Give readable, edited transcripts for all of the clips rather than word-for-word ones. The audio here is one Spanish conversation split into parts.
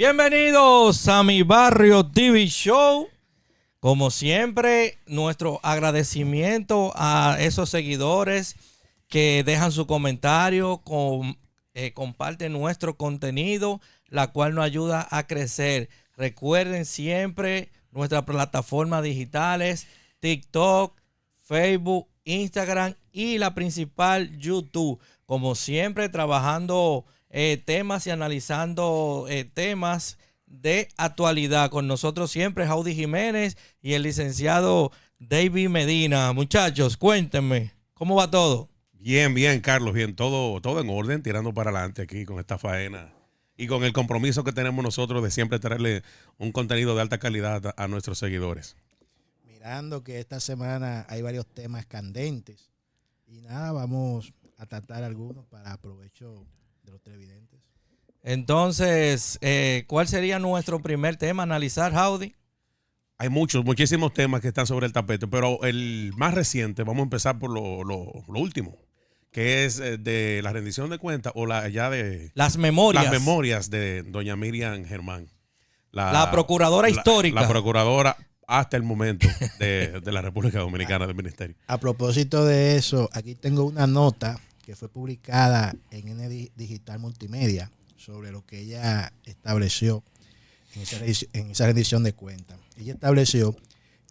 Bienvenidos a mi Barrio TV Show. Como siempre, nuestro agradecimiento a esos seguidores que dejan su comentario, comparten nuestro contenido, la cual nos ayuda a crecer. Recuerden siempre nuestras plataformas digitales, TikTok, Facebook, Instagram y la principal, YouTube. Como siempre, trabajando temas y analizando temas de actualidad. Con nosotros siempre Jaudy Jiménez y el licenciado David Medina. Muchachos, cuéntenme, ¿cómo va todo? Bien, Carlos, bien, todo en orden, tirando para adelante aquí con esta faena y con el compromiso que tenemos nosotros de siempre traerle un contenido de alta calidad a nuestros seguidores. Mirando que esta semana hay varios temas candentes y nada, vamos a tratar algunos para provecho de los televidentes. Entonces, ¿cuál sería nuestro primer tema a analizar, Jaudy? Hay muchísimos temas que están sobre el tapete, pero el más reciente, vamos a empezar por lo último, que es de la rendición de cuentas o las memorias. Las memorias de doña Miriam Germán. La procuradora histórica. La procuradora hasta el momento de la República Dominicana del Ministerio. A propósito de eso, aquí tengo una nota que fue publicada en N Digital Multimedia sobre lo que ella estableció en esa rendición de cuentas. Ella estableció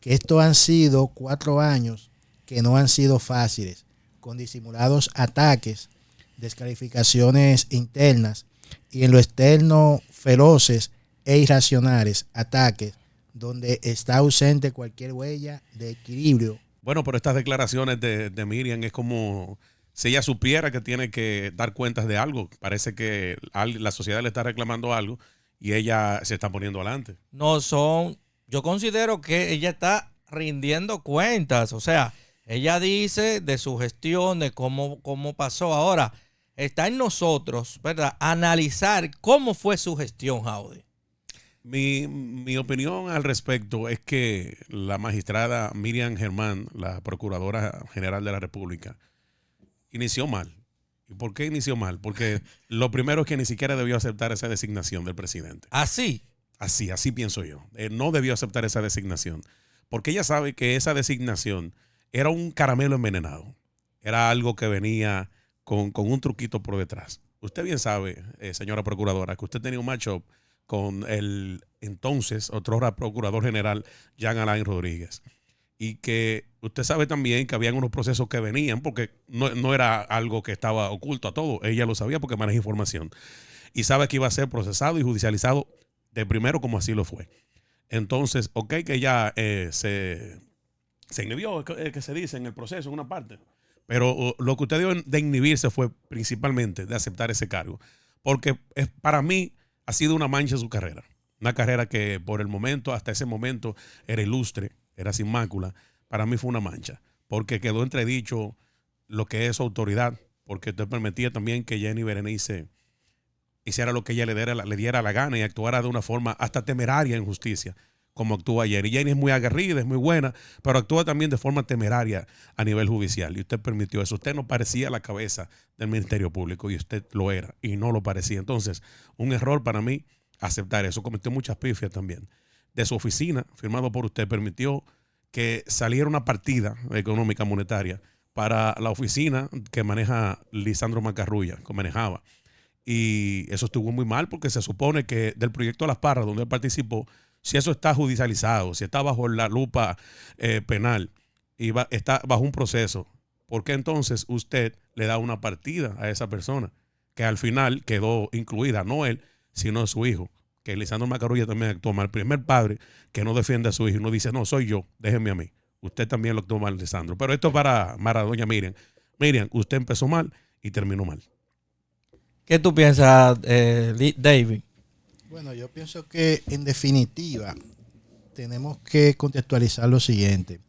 que estos han sido 4 años que no han sido fáciles, con disimulados ataques, descalificaciones internas y en lo externo feroces e irracionales ataques donde está ausente cualquier huella de equilibrio. Bueno, pero estas declaraciones de Miriam es como si ella supiera que tiene que dar cuentas de algo. Parece que la sociedad le está reclamando algo y ella se está poniendo adelante. Yo considero que ella está rindiendo cuentas. O sea, ella dice de su gestión, de cómo pasó. Ahora, está en nosotros, ¿verdad?, analizar cómo fue su gestión, Jaudy. Mi opinión al respecto es que la magistrada Miriam Germán, la Procuradora General de la República, inició mal. ¿Y por qué inició mal? Porque lo primero es que ni siquiera debió aceptar esa designación del presidente. ¿Así? Así pienso yo. No debió aceptar esa designación. Porque ella sabe que esa designación era un caramelo envenenado. Era algo que venía con un truquito por detrás. Usted bien sabe, señora Procuradora, que usted tenía un match-up con el entonces otrora Procurador General Jean Alain Rodríguez. Y que usted sabe también que habían unos procesos que venían, porque no era algo que estaba oculto a todo. Ella lo sabía porque maneja información. Y sabe que iba a ser procesado y judicializado de primero, como así lo fue. Entonces, ok, que ella se inhibió, que se dice en el proceso, en una parte. Pero lo que usted dio de inhibirse fue principalmente de aceptar ese cargo. Porque para mí ha sido una mancha en su carrera. Una carrera que por el momento, hasta ese momento, era ilustre, era sin mácula. Para mí fue una mancha, porque quedó entredicho lo que es su autoridad, porque usted permitía también que Jenny Berenice hiciera lo que ella le diera la gana y actuara de una forma hasta temeraria en justicia, como actúa Jenny. Jenny es muy aguerrida, es muy buena, pero actúa también de forma temeraria a nivel judicial, y usted permitió eso. Usted no parecía la cabeza del Ministerio Público, y usted lo era, y no lo parecía. Entonces, un error para mí aceptar eso. Cometió muchas pifias también. De su oficina, firmado por usted, permitió que saliera una partida económica monetaria para la oficina que maneja Lisandro Macarrulla, que manejaba. Y eso estuvo muy mal, porque se supone que del proyecto Las Parras, donde él participó, si eso está judicializado, si está bajo la lupa penal y está bajo un proceso, ¿por qué entonces usted le da una partida a esa persona que al final quedó incluida, no él, sino su hijo? Que Lisandro Macarrulla también actuó mal. El primer padre que no defiende a su hijo y no dice, no, soy yo, déjenme a mí. Usted también lo actuó mal, Lisandro. Pero esto para doña Miriam. Miriam, usted empezó mal y terminó mal. ¿Qué tú piensas, David? Bueno, yo pienso que en definitiva tenemos que contextualizar lo siguiente.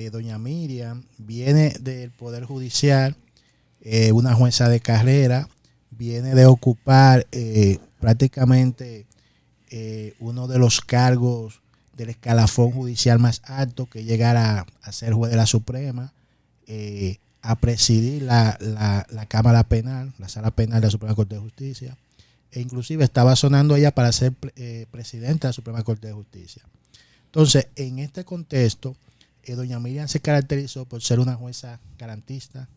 Doña Miriam viene del Poder Judicial, una jueza de carrera, viene de ocupar prácticamente uno de los cargos del escalafón judicial más alto, que llegara a ser juez de la Suprema, a presidir la Cámara Penal, la Sala Penal de la Suprema Corte de Justicia. e inclusive estaba sonando ella para ser presidenta de la Suprema Corte de Justicia. Entonces, en este contexto, doña Miriam se caracterizó por ser una jueza garantista,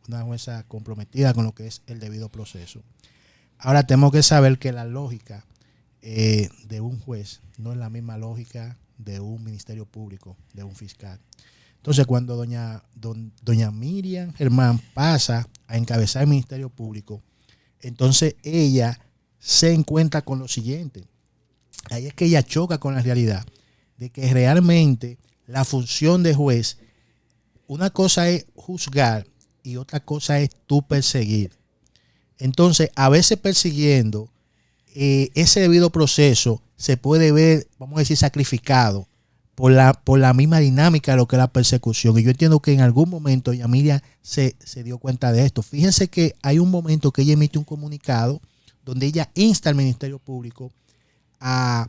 una jueza comprometida con lo que es el debido proceso. Ahora tenemos que saber que la lógica de un juez no es la misma lógica de un ministerio público, de un fiscal. Entonces, cuando doña Miriam Germán pasa a encabezar el Ministerio Público, entonces ella se encuentra con lo siguiente. Ahí es que ella choca con la realidad de que realmente la función de juez, una cosa es juzgar y otra cosa es tú perseguir. Entonces, a veces persiguiendo ese debido proceso se puede ver, vamos a decir, sacrificado por la misma dinámica de lo que es la persecución. Y yo entiendo que en algún momento doña Miriam se dio cuenta de esto. Fíjense que hay un momento que ella emite un comunicado donde ella insta al Ministerio Público a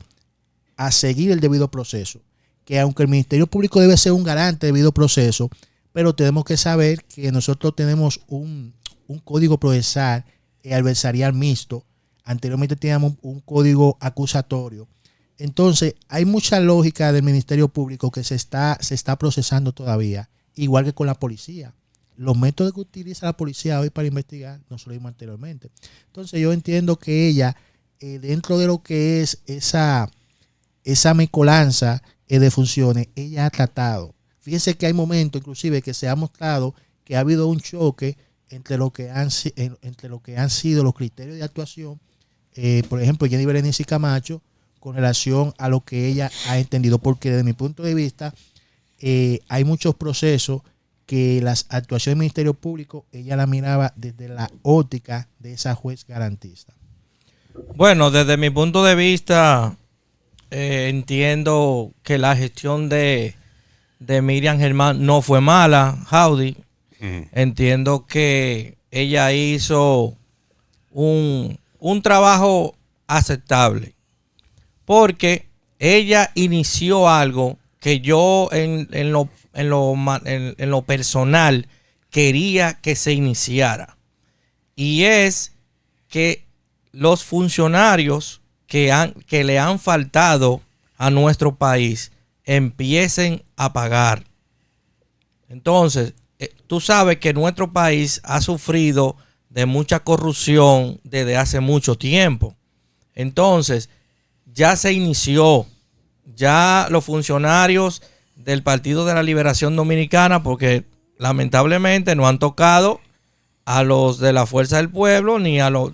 seguir el debido proceso. Que aunque el Ministerio Público debe ser un garante del debido proceso, pero tenemos que saber que nosotros tenemos un código procesal adversarial mixto. Anteriormente teníamos un código acusatorio. Entonces, hay mucha lógica del Ministerio Público que se está procesando todavía, igual que con la policía. Los métodos que utiliza la policía hoy para investigar no se lo vimos anteriormente. Entonces, yo entiendo que ella, dentro de lo que es esa mezcolanza de funciones, ella ha tratado. Fíjense que hay momentos, inclusive, que se ha mostrado que ha habido un choque entre lo que han sido los criterios de actuación, por ejemplo, Jenny Berenice Camacho, con relación a lo que ella ha entendido, porque desde mi punto de vista hay muchos procesos que las actuaciones del Ministerio Público ella la miraba desde la óptica de esa juez garantista. Bueno, desde mi punto de vista entiendo que la gestión de Miriam Germán no fue mala, Howdy. Entiendo que ella hizo un trabajo aceptable. Porque ella inició algo que yo en lo personal quería que se iniciara. Y es que los funcionarios que le han faltado a nuestro país empiecen a pagar. Entonces, tú sabes que nuestro país ha sufrido de mucha corrupción desde hace mucho tiempo. Entonces, ya se inició, ya los funcionarios del Partido de la Liberación Dominicana, porque lamentablemente no han tocado a los de la Fuerza del Pueblo ni a lo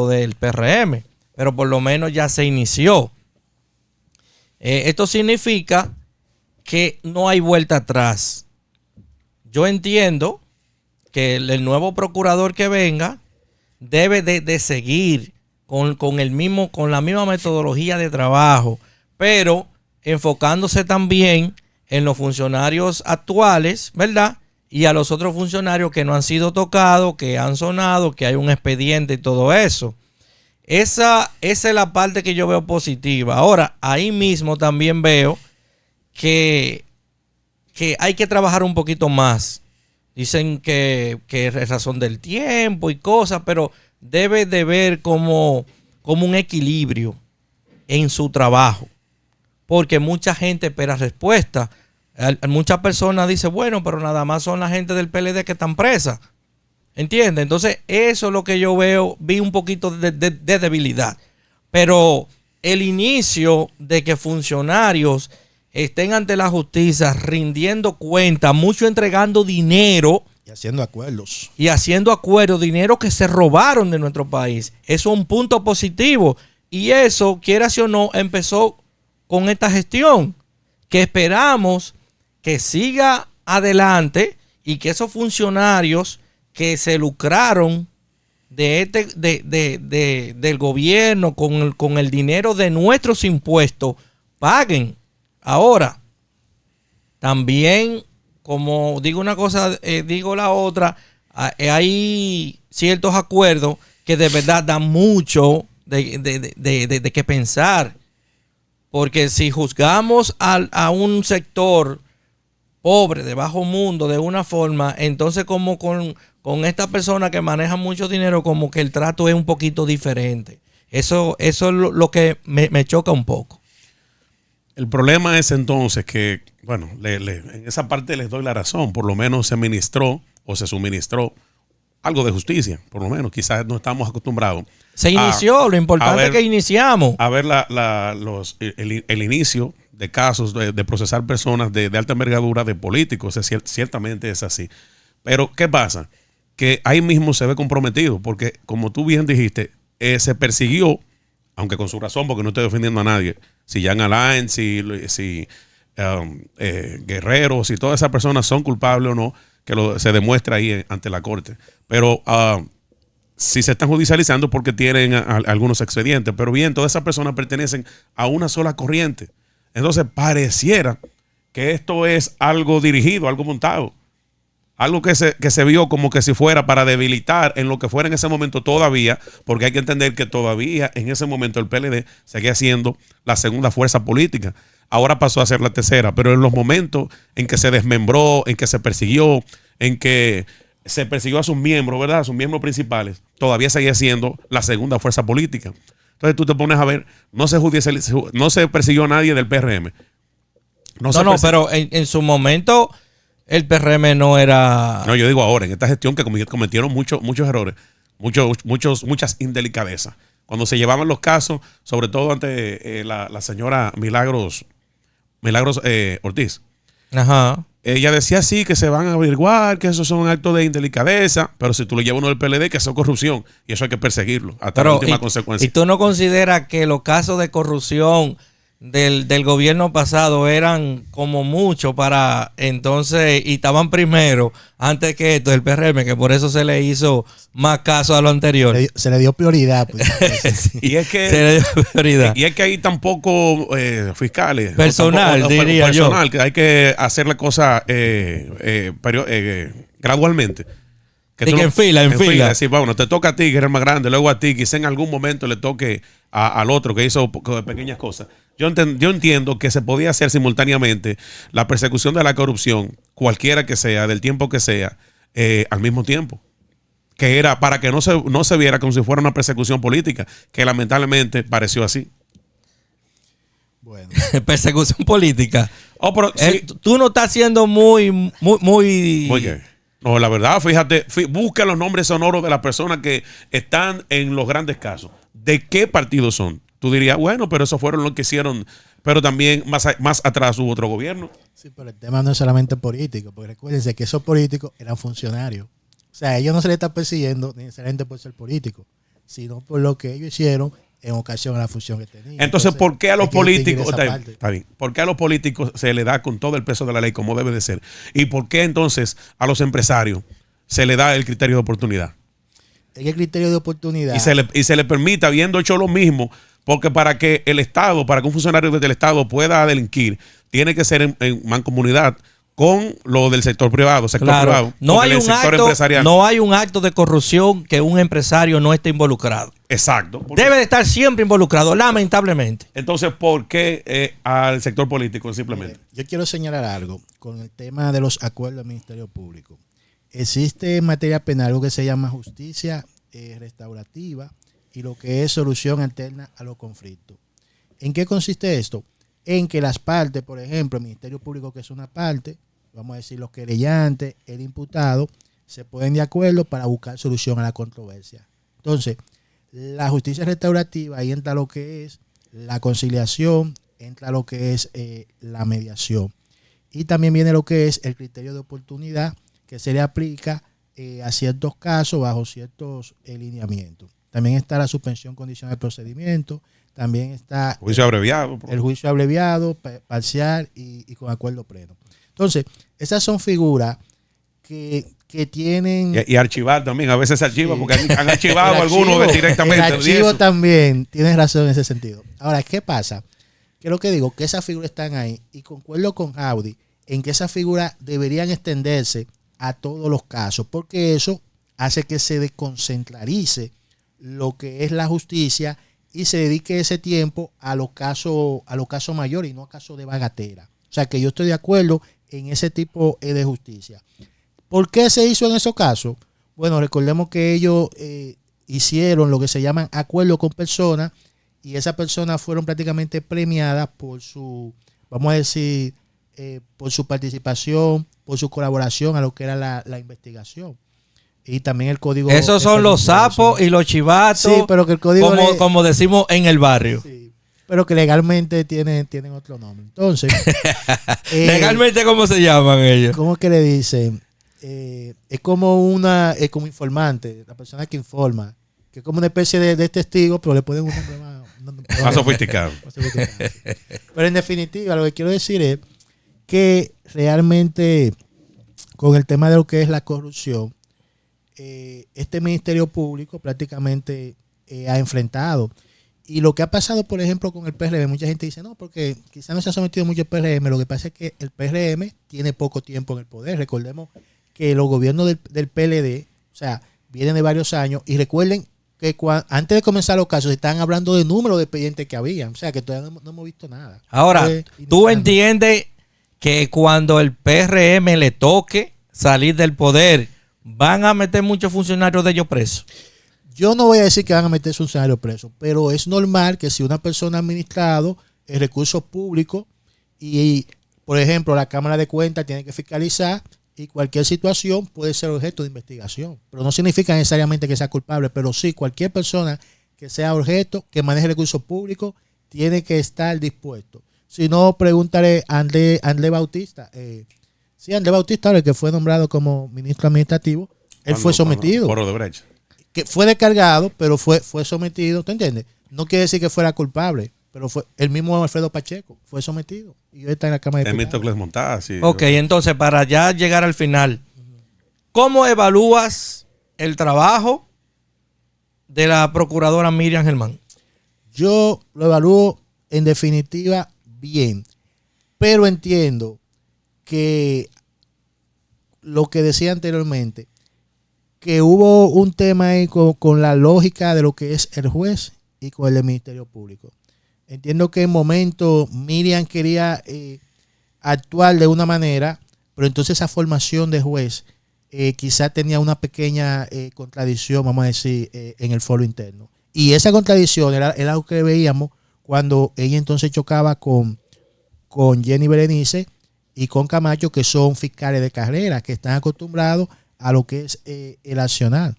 del PRM, pero por lo menos ya se inició. Esto significa que no hay vuelta atrás. Yo entiendo que el nuevo procurador que venga debe de seguir con la misma metodología de trabajo, pero enfocándose también en los funcionarios actuales, ¿verdad? Y a los otros funcionarios que no han sido tocados, que han sonado, que hay un expediente y todo eso. Esa es la parte que yo veo positiva. Ahora, ahí mismo también veo que hay que trabajar un poquito más. Dicen que es razón del tiempo y cosas, pero debe de ver como un equilibrio en su trabajo. Porque mucha gente espera respuesta. Muchas personas dicen, bueno, pero nada más son la gente del PLD que están presas. ¿Entiendes? Entonces, eso es lo que yo veo. Vi un poquito de debilidad. Pero el inicio de que funcionarios estén ante la justicia rindiendo cuentas, mucho entregando dinero. Y haciendo acuerdos. Y haciendo acuerdos, dinero que se robaron de nuestro país. Eso es un punto positivo. Y eso, quiera o no, empezó con esta gestión. Que esperamos que siga adelante y que esos funcionarios que se lucraron del gobierno con el dinero de nuestros impuestos paguen. Ahora, también, como digo una cosa, digo la otra, hay ciertos acuerdos que de verdad dan mucho de qué pensar. Porque si juzgamos a un sector pobre, de bajo mundo, de una forma, entonces como con esta persona que maneja mucho dinero, como que el trato es un poquito diferente. Eso es lo que me choca un poco. El problema es entonces que, bueno, en esa parte les doy la razón. Por lo menos se ministró o se suministró algo de justicia, por lo menos. Quizás no estamos acostumbrados. Se inició, lo importante es que iniciamos. A ver el inicio de casos de procesar personas de alta envergadura de políticos. Ciertamente es así. Pero, ¿qué pasa? Que ahí mismo se ve comprometido, porque como tú bien dijiste, se persiguió, aunque con su razón, porque no estoy defendiendo a nadie, si Jan Alain, si Guerrero, si todas esas personas son culpables o no, que se demuestra ahí ante la corte. Pero si se están judicializando porque tienen algunos expedientes, pero bien, todas esas personas pertenecen a una sola corriente. Entonces pareciera que esto es algo dirigido, algo montado. Algo que se vio como que si fuera para debilitar en lo que fuera en ese momento todavía, porque hay que entender que todavía en ese momento el PLD seguía siendo la segunda fuerza política. Ahora pasó a ser la tercera, pero en los momentos en que se desmembró, en que se persiguió, en que se persiguió a sus miembros, ¿verdad? A sus miembros principales, todavía seguía siendo la segunda fuerza política. Entonces tú te pones a ver, no se persiguió a nadie del PRM. No, pero en su momento el PRM no era... No, yo digo ahora, en esta gestión que cometieron muchos errores, muchas indelicadezas. Cuando se llevaban los casos, sobre todo ante la señora Milagros Ortiz. Ajá. Ella decía sí, que se van a averiguar, que esos son actos de indelicadeza, pero si tú le llevas uno del PLD, que eso es corrupción, y eso hay que perseguirlo hasta la última consecuencia. ¿Y tú no consideras que los casos de corrupción del gobierno pasado eran como mucho para entonces, y estaban primero antes que esto del PRM, que por eso se le hizo más caso a lo anterior? Se le dio prioridad. Pues. Sí, y es que se le dio prioridad. Y es que hay tampoco fiscales personal, diría yo, que hay que hacer la cosa gradualmente. En fila. Decir, bueno, te toca a ti, que eres más grande, luego a ti, quizá en algún momento le toque al otro que hizo pequeñas cosas. Yo entiendo que se podía hacer simultáneamente la persecución de la corrupción, cualquiera que sea, del tiempo que sea, al mismo tiempo. Que era para que no se viera como si fuera una persecución política, que lamentablemente pareció así. Bueno. Persecución política. Pero, sí. Tú no estás siendo muy... Oye, no, la verdad, fíjate, busca los nombres sonoros de las personas que están en los grandes casos. ¿De qué partido son? Tú dirías, bueno, pero esos fueron los que hicieron, pero también más atrás hubo otro gobierno. Sí, pero el tema no es solamente político, porque recuérdense que esos políticos eran funcionarios. O sea, a ellos no se les está persiguiendo necesariamente por ser políticos, sino por lo que ellos hicieron en ocasión a la función que tenían. Entonces, ¿por qué a los políticos, está bien, ¿por qué a los políticos se le da con todo el peso de la ley como debe de ser? ¿Y por qué entonces a los empresarios se le da el criterio de oportunidad? Es el criterio de oportunidad. Y se le permite, habiendo hecho lo mismo, porque para que el Estado, para que un funcionario del Estado pueda delinquir, tiene que ser en mancomunidad con lo del sector privado, privado. No hay un acto de corrupción que un empresario no esté involucrado. Exacto. Debe de estar siempre involucrado, lamentablemente. Entonces, ¿por qué al sector político simplemente? Yo quiero señalar algo con el tema de los acuerdos del Ministerio Público. Existe en materia penal algo que se llama justicia restaurativa y lo que es solución alterna a los conflictos. ¿En qué consiste esto? En que las partes, por ejemplo, el Ministerio Público, que es una parte, vamos a decir los querellantes, el imputado, se ponen de acuerdo para buscar solución a la controversia. Entonces, la justicia restaurativa, ahí entra lo que es la conciliación, entra lo que es la mediación. Y también viene lo que es el criterio de oportunidad, que se le aplica a ciertos casos bajo ciertos lineamientos. También está la suspensión condicional del procedimiento, también está el juicio abreviado, parcial y con acuerdo pleno. Entonces, esas son figuras que tienen... Y archivar también, a veces se archiva, sí, porque han archivado algunos directamente. El archivo también, tienes razón en ese sentido. Ahora, ¿qué pasa? Que lo que digo, que esas figuras están ahí, y concuerdo con Audi en que esas figuras deberían extenderse a todos los casos, porque eso hace que se desconcentralice lo que es la justicia y se dedique ese tiempo a los casos mayores y no a casos de bagatela. O sea que yo estoy de acuerdo en ese tipo de justicia. ¿Por qué se hizo en esos casos? Bueno, recordemos que ellos hicieron lo que se llaman acuerdos con personas y esas personas fueron prácticamente premiadas por su, vamos a decir, por su participación, por su colaboración a lo que era la investigación. Y también el código. Esos son los sapos y los chivatos. Sí, pero que el código. Como decimos en el barrio. Sí, pero que legalmente tienen otro nombre. Entonces. ¿Legalmente cómo se llaman ellos? ¿Cómo que le dicen? Es como como informante, la persona que informa. Que es como una especie de testigo, pero le ponen un nombre más sofisticado. Pero en definitiva, lo que quiero decir es que realmente, con el tema de lo que es la corrupción, este Ministerio Público prácticamente ha enfrentado. Y lo que ha pasado, por ejemplo, con el PRM, mucha gente dice, no, porque quizás no se ha sometido mucho el PRM. Lo que pasa es que el PRM tiene poco tiempo en el poder. Recordemos que los gobiernos del PLD, o sea, vienen de varios años. Y recuerden que antes de comenzar los casos, se estaban hablando de número de expedientes que había. O sea, que todavía no hemos visto nada. Ahora, ¿tú entiendes que cuando el PRM le toque salir del poder, van a meter muchos funcionarios de ellos presos? Yo no voy a decir que van a meter funcionarios presos, pero es normal que si una persona ha administrado recursos públicos y, por ejemplo, la Cámara de Cuentas tiene que fiscalizar y cualquier situación puede ser objeto de investigación. Pero no significa necesariamente que sea culpable, pero sí cualquier persona que sea objeto, que maneje recursos públicos, tiene que estar dispuesto. Si no, pregúntale a Andrés Bautista. Sí, Andrés Bautista, el que fue nombrado como ministro administrativo, él fue sometido. Por Odebrecht. Que fue descargado, pero fue sometido, ¿tú entiendes? No quiere decir que fuera culpable, pero fue el mismo Alfredo Pacheco, fue sometido. Y hoy está en la Cámara de Diputados. Temístocles Montá, sí. Ok, entonces, para ya llegar al final, ¿cómo evalúas el trabajo de la procuradora Miriam Germán? Yo lo evalúo en definitiva bien, pero entiendo que lo que decía anteriormente, que hubo un tema ahí con la lógica de lo que es el juez y con el del Ministerio Público. Entiendo que en momento Miriam quería actuar de una manera, pero entonces esa formación de juez quizás tenía una pequeña contradicción, vamos a decir, en el foro interno. Y esa contradicción era algo que veíamos cuando ella entonces chocaba con Jenny Berenice y con Camacho, que son fiscales de carrera, que están acostumbrados a lo que es el accionar.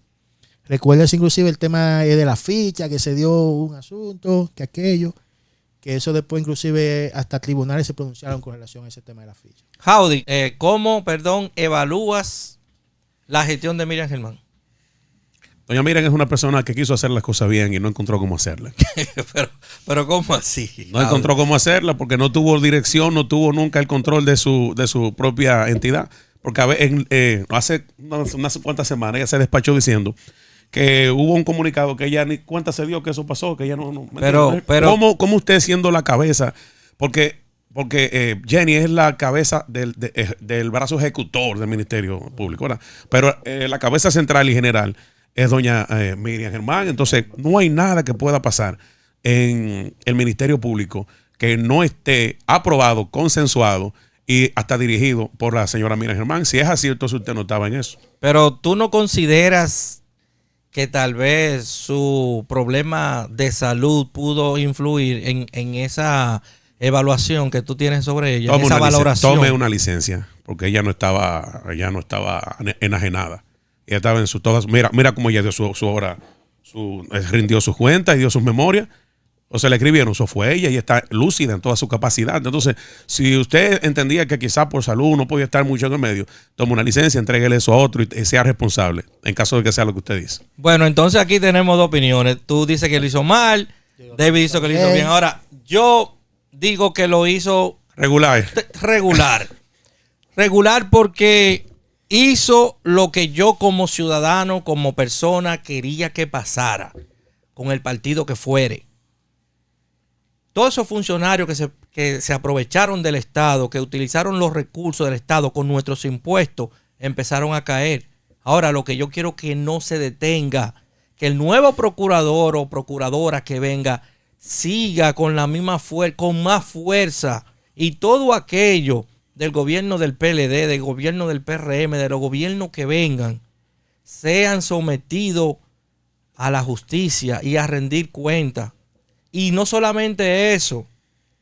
Recuerdas inclusive el tema de la ficha, que se dio un asunto, que aquello, que eso después inclusive hasta tribunales se pronunciaron con relación a ese tema de la ficha. Howdy, ¿cómo evalúas la gestión de Miriam Germán? Doña Miriam es una persona que quiso hacer las cosas bien y no encontró cómo hacerlas. pero ¿cómo así? No encontró cómo hacerla porque no tuvo dirección, no tuvo nunca el control de su propia entidad. Porque hace unas cuantas semanas ella se despachó diciendo que hubo un comunicado que ella ni cuenta se dio que eso pasó, que ella no pero ¿Cómo usted siendo la cabeza? Porque Jenny es la cabeza del brazo ejecutor del Ministerio Público, ¿verdad? Pero la cabeza central y general es doña Miriam Germán. Entonces no hay nada que pueda pasar en el Ministerio Público que no esté aprobado, consensuado y hasta dirigido por la señora Miriam Germán. Si es así, entonces usted no estaba en eso. Pero tú no consideras que tal vez su problema de salud pudo influir en esa evaluación que tú tienes sobre ella, esa valoración. Tome una licencia, porque ella no estaba enajenada. Ella estaba en mira cómo ella dio su hora, rindió sus cuentas y dio sus memorias. O se le escribieron, eso fue ella y está lúcida en toda su capacidad. Entonces, si usted entendía que quizás por salud no podía estar mucho en el medio, tome una licencia, entréguele eso a otro y sea responsable, en caso de que sea lo que usted dice. Bueno, entonces aquí tenemos dos opiniones. Tú dices que lo hizo mal, David dice que lo hizo bien. Ahora, yo digo que lo hizo regular. Regular porque hizo lo que yo como ciudadano, como persona, quería que pasara con el partido que fuere. Todos esos funcionarios que se aprovecharon del Estado, que utilizaron los recursos del Estado con nuestros impuestos, empezaron a caer. Ahora, lo que yo quiero que no se detenga, que el nuevo procurador o procuradora que venga siga con la misma con más fuerza, y todo aquello del gobierno del PLD, del gobierno del PRM, de los gobiernos que vengan, sean sometidos a la justicia y a rendir cuentas. Y no solamente eso,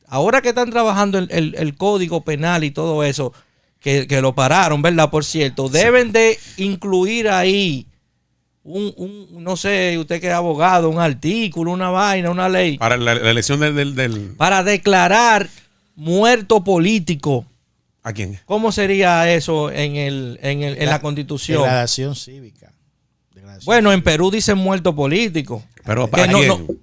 ahora que están trabajando el Código Penal y todo eso, que lo pararon, ¿verdad? Por cierto, deben de incluir ahí no sé, usted que es abogado, un artículo, una vaina, una ley. Para la elección para declarar muerto político. ¿A quién? ¿Cómo sería eso en la Constitución? Declaración cívica. Bueno, en Perú dicen muerto político. Pero Que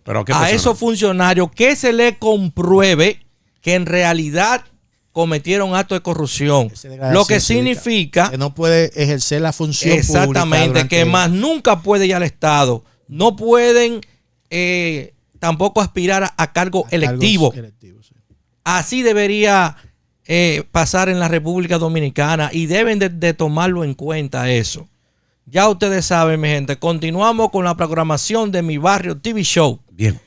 ¿Pero qué a persona? esos funcionarios que se le compruebe que en realidad cometieron actos de corrupción. Lo que significa que no puede ejercer la función exactamente, pública que más nunca puede ir al Estado. No pueden tampoco aspirar a cargo electivo. Sí. Así debería pasar en la República Dominicana y deben de tomarlo en cuenta eso. Ya ustedes saben, mi gente, continuamos con la programación de Mi Barrio TV Show. Bien.